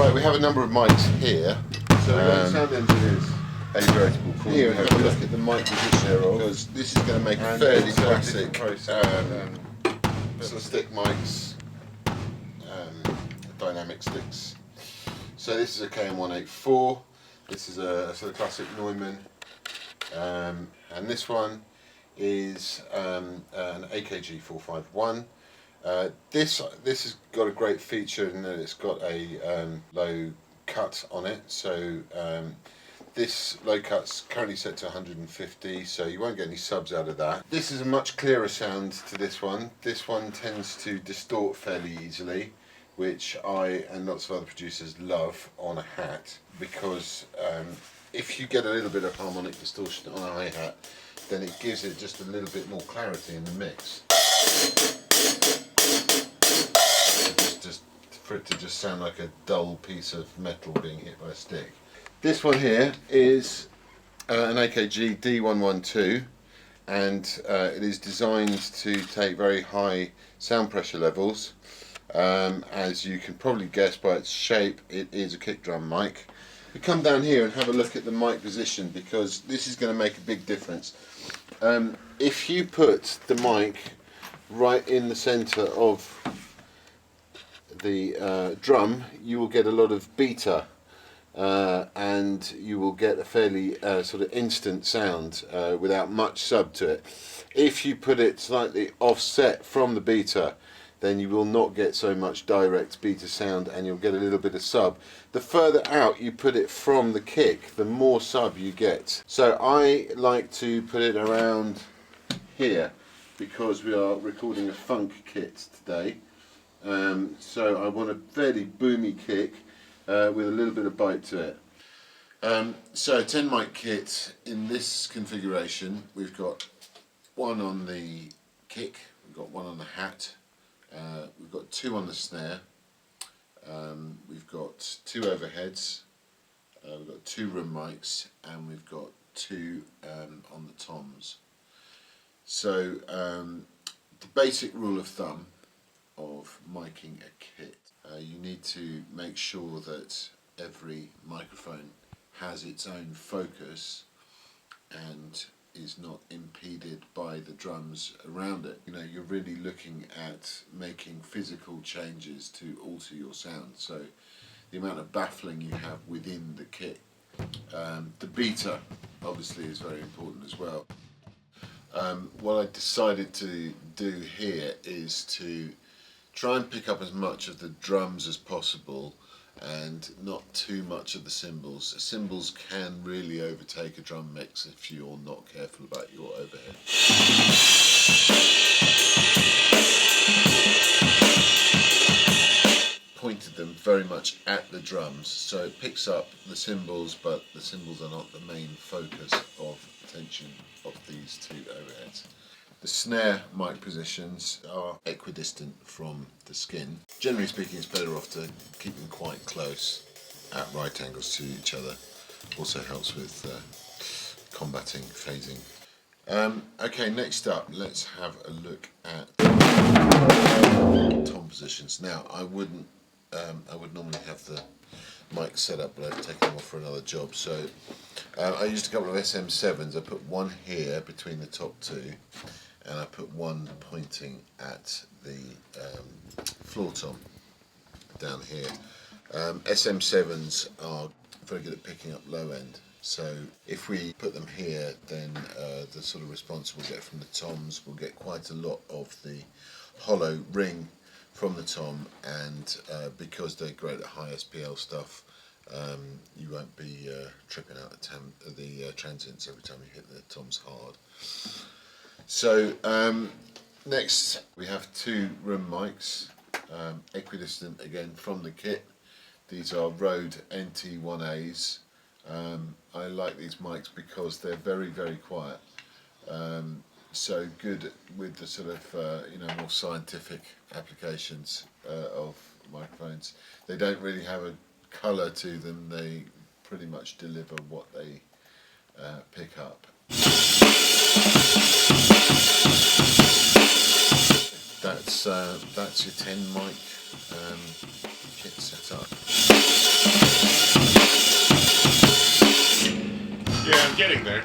Right, we have a number of mics here. So we've got sound engineers. A veritable call. Here, have a look at the mic position because this is going to make a fairly classic stick mics, dynamic sticks. So this is a KM184. This is a sort of classic Neumann, and this one is an AKG 451. This has got a great feature in that it's got a low cut on it. So this low cut's currently set to 150, so you won't get any subs out of that. This is a much clearer sound to this one. This one tends to distort fairly easily, which I and lots of other producers love on a hat, because if you get a little bit of harmonic distortion on a hi-hat, then it gives it just a little bit more clarity in the mix. Just for it to just sound like a dull piece of metal being hit by a stick. This one here is an AKG D112, and it is designed to take very high sound pressure levels. As you can probably guess by its shape, it is a kick drum mic. We come down here and have a look at the mic position, because this is going to make a big difference. If you put the mic right in the centre of the drum, you will get a lot of beta, and you will get a fairly sort of instant sound without much sub to it. If you put it slightly offset from the beta, then you will not get so much direct beta sound, and you'll get a little bit of sub. The further out you put it from the kick, the more sub you get. So I like to put it around here, because we are recording a funk kit today. So I want a fairly boomy kick with a little bit of bite to it. So 10 mic kit in this configuration. We've got one on the kick, we've got one on the hat, we've got two on the snare, we've got two overheads, we've got two room mics, and we've got two on the toms. So the basic rule of thumb of miking a kit, you need to make sure that every microphone has its own focus and is not impeded by the drums around it. You know, you're really looking at making physical changes to alter your sound. So the amount of baffling you have within the kit. The beta obviously is very important as well. What I decided to do here is to try and pick up as much of the drums as possible and not too much of the cymbals. Cymbals can really overtake a drum mix if you're not careful about your overhead. Pointed them very much at the drums, so it picks up the cymbals, but the cymbals are not the main focus of attention of these two overheads. The snare mic positions are equidistant from the skin. Generally speaking, it's better off to keep them quite close at right angles to each other. Also helps with combating phasing. Okay, next up, let's have a look at tom positions. Now, I would normally have the mic set up, but I've taken them off for another job. So I used a couple of SM7s. I put one here between the top two, and I put one pointing at the floor tom down here. SM7s are very good at picking up low end, so if we put them here, then the sort of response we'll get from the toms, we'll get quite a lot of the hollow ring from the tom, and because they're great at high SPL stuff, you won't be tripping out the transients every time you hit the toms hard. So next we have two room mics, equidistant again from the kit. These are Rode NT1As. I like these mics because they're very, very quiet. So good with the sort of more scientific applications of microphones. They don't really have a colour to them. They pretty much deliver what they pick up. that's your 10 mic kit set up. Yeah, I'm getting there.